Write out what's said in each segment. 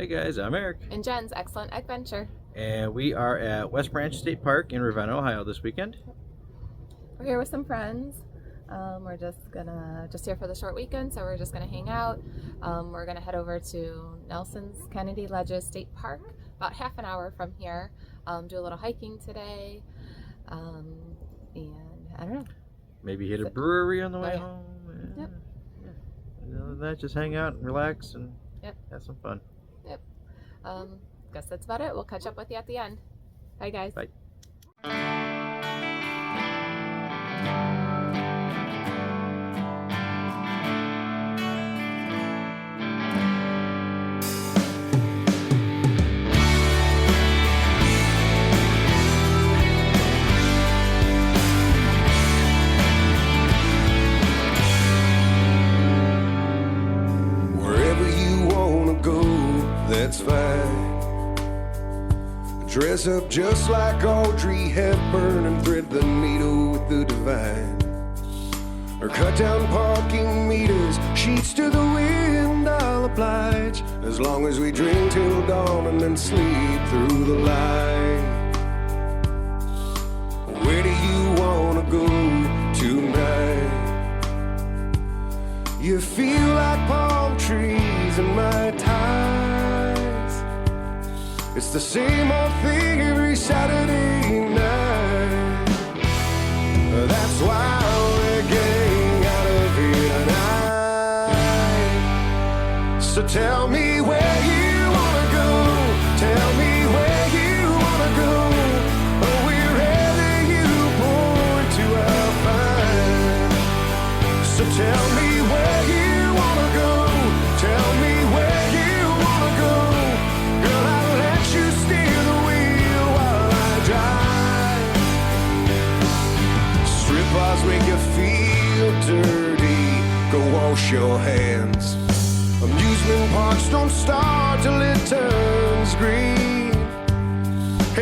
Hey guys, I'm Eric. And Jen's Excellent Adventure. And we are at West Branch State Park in Ravenna, Ohio this weekend. We're here with some friends. We're just here for the short weekend, so we're just gonna hang out. We're gonna head over to Nelson's Kennedy Ledges State Park, about half an hour from here. Do a little hiking today, and I don't know. Maybe hit a brewery on the way home. Yep. And other than that, just hang out and relax and have some fun. Yep. Guess that's about it. We'll catch up with you at the end. Bye, guys. Bye. That's fine. Dress up just like Audrey Hepburn and thread the needle with the divine. Or cut down parking meters, sheets to the wind, I'll oblige. As long as we drink till dawn and then sleep through the light. Where do you wanna go tonight? You feel like palm trees in my time. It's the same old thing every Saturday night. That's why we're getting out of here tonight. So tell me where you wanna go. Tell me where you wanna go. Or wherever you point to, I'll find. So tell me where you wanna go. Tell me where you wanna go. Girl, I'll let you steer the wheel while I drive. Strip bars make you feel dirty. Go wash your hands. Amusement parks don't start till it turns green.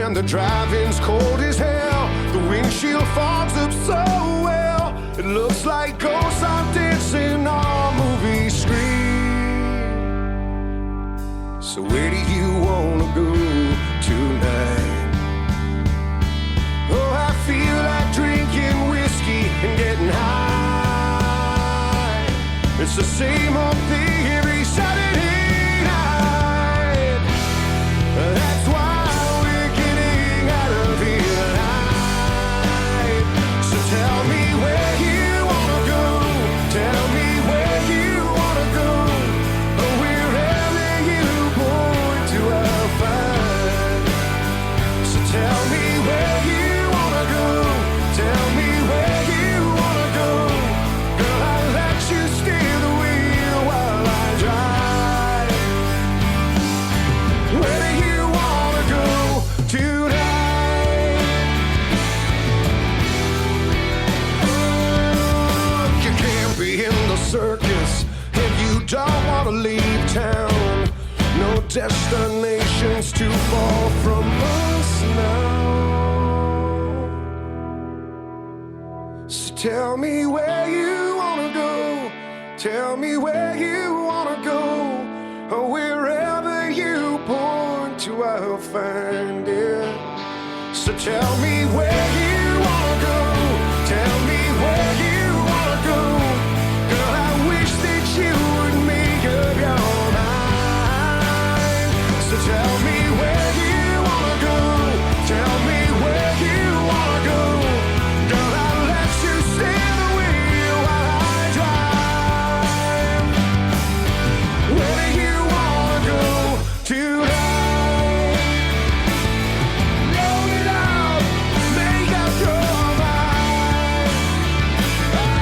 And the driving's cold as hell. The windshield fogs up so well. It looks like ghosts are dancing on movie screen. So where do you wanna go tonight? Oh, I feel like drinking whiskey and getting high. It's the same old thing every Saturday night. That's why we're getting out of here tonight. So tell me where you wanna go. Tell me where you wanna go. Or wherever you point to, I'll find. So tell me where you wanna go. Tell me where you wanna go. Girl, I'll let you steer the wheel while I drive. Where do you wanna go tonight? You can't be in the circus if you don't wanna leave town. No destination's too far from us now. So tell me where you wanna go. Tell me where you wanna go. Or wherever you point to, I'll find it. So tell me where you wanna go. Tell me where you wanna go. Girl, I wish that you would make up your mind. So tell me where you wanna go. Tell me where you wanna go. Girl, I'll let you steer the wheel while I drive. Where do you wanna go tonight? Roll it out, make up your mind. Oh!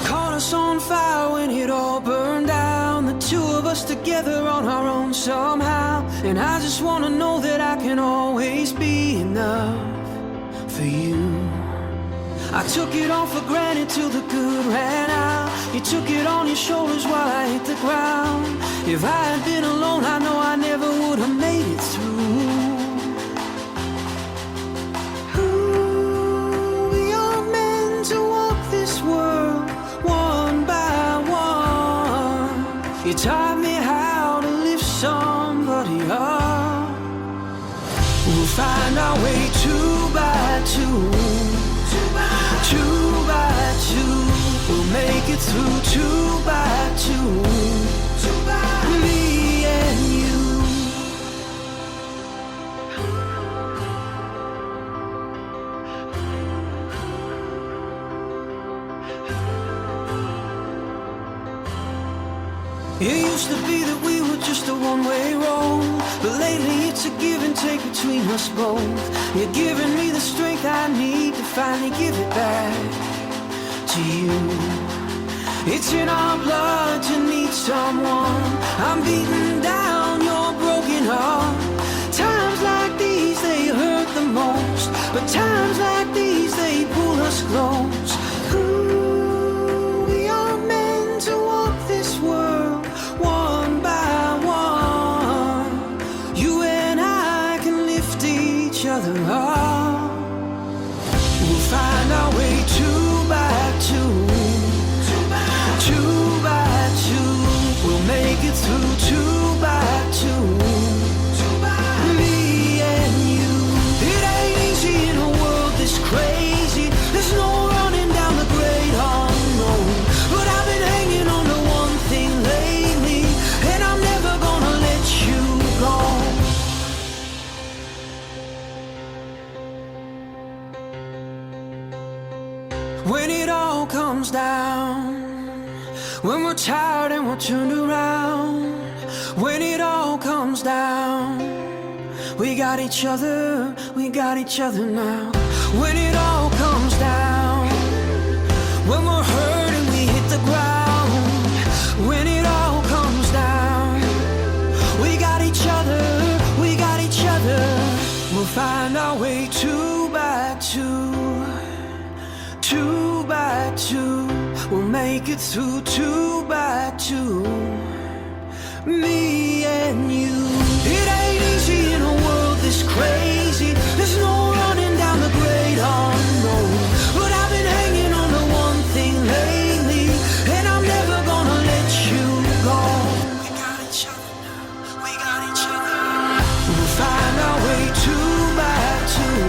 Caught us on fire when it all burned down. The two of us together on our own somehow. And I just wanna know that I can always be enough for you. I took it all for granted till the good ran out. You took it on your shoulders while I hit the ground. If I had been alone, I know I never would have made it through. Ooh, we are meant to walk this world one by one. You taught me how to lift somebody up. We'll find our way two by two. Two by two, we'll make it through two by two, me and you. It used to be that we were just a one-way road, but lately it's a give and take between us both. You're giving me the strength I need to finally give it back to you. It's in our blood to need someone. I'm beating down your broken heart. Times like these, they hurt the most, but times like these, they pull us close. Ooh, we are meant to walk this world one by one. You and I can lift each other up. We'll find our way two by two. Two by two. We'll make it through two by two. Me and you. It ain't easy in a world this crazy. There's no running down the great unknown. But I've been hanging on to one thing lately, and I'm never gonna let you go. When it all comes down, when we're tired and we're turned around, when it all comes down, we got each other now. When it all comes down, when we're hurt and we hit the ground, when it all comes down, we got each other. We'll find our way two by two. Two by two, we'll make it through two by two. Me and you. It ain't easy in a world this crazy. There's no running down the great unknown. But I've been hanging on to one thing lately, and I'm never gonna let you go. We got each other now. We got each other. We'll find our way two by two.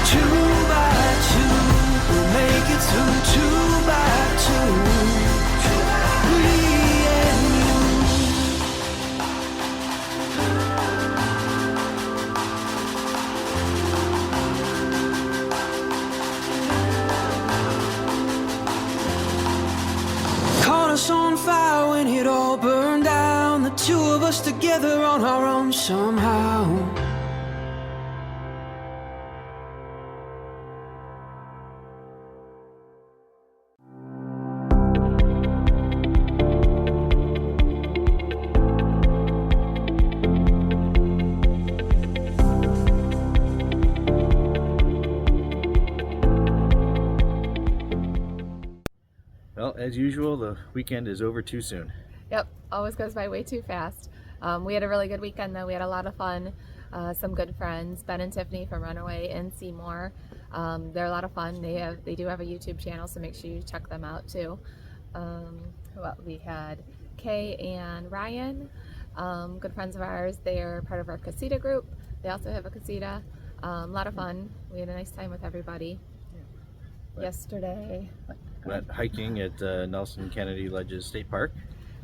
Two by two. We'll make it through two by two. Me and you. Caught us on fire when it all burned down. The two of us together on our own somehow. Well, as usual, the weekend is over too soon. Yep, always goes by way too fast. We had a really good weekend though. We had a lot of fun. Some good friends, Ben and Tiffany from Runaway in Seymour. They're a lot of fun. They do have a YouTube channel, so make sure you check them out too. We had Kay and Ryan, good friends of ours. They're part of our casita group. They also have a casita. A lot of fun. We had a nice time with everybody. Yesterday. Went hiking at Nelson Kennedy Ledges State Park.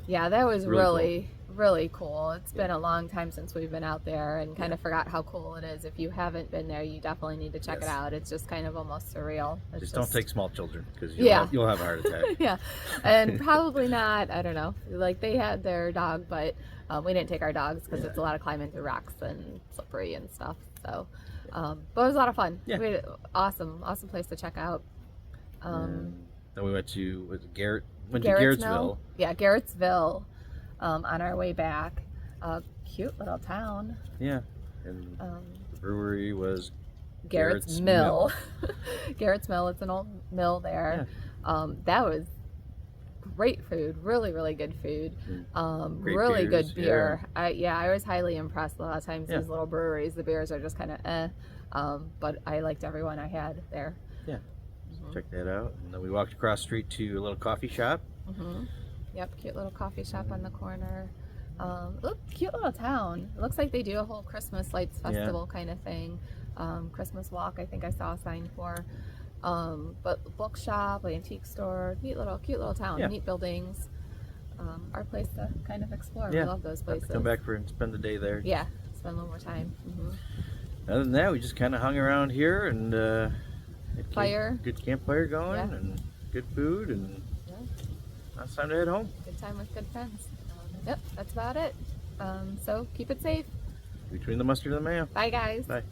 Yeah, that was Really really cool. It's been a long time since we've been out there, and kind of forgot how cool it is. If you haven't been there, you definitely need to check it out. It's just kind of almost surreal. Just don't take small children, because you'll have a heart attack. Yeah, and probably not, I don't know, like they had their dog, but we didn't take our dogs because it's a lot of climbing through rocks and slippery and stuff. So but it was a lot of fun. Yeah. We had awesome place to check out. Then we went to Garrettsville. Yeah, Garrettsville. On our way back. Cute little town. Yeah, and the brewery was Garrett's Mill. Garrett's Mill. It's an old mill there. Yeah. That was great food. Really, really good food. Great Really beers, good beer. I was highly impressed. A lot of times Yeah. these little breweries, the beers are just kind of but I liked everyone I had there. Yeah. Check that out. And then we walked across the street to a little coffee shop. Yep, cute little coffee shop on the corner. Look, cute little town. It looks like they do a whole Christmas lights festival kind of thing. Christmas walk, I think I saw a sign for. But bookshop, antique store, cute little town, Yeah. neat buildings. Our place to kind of explore. Yeah. We love those Have places. to come back and spend the day there. Yeah, spend a little more time. Other than that, we just kind of hung around here and had Fire. good campfire going Yeah. and good food, and Yeah. now it's time to head home. Good time with good friends. Yep, that's about it. So keep it safe. Between the mustard and the mayo. Bye, guys. Bye.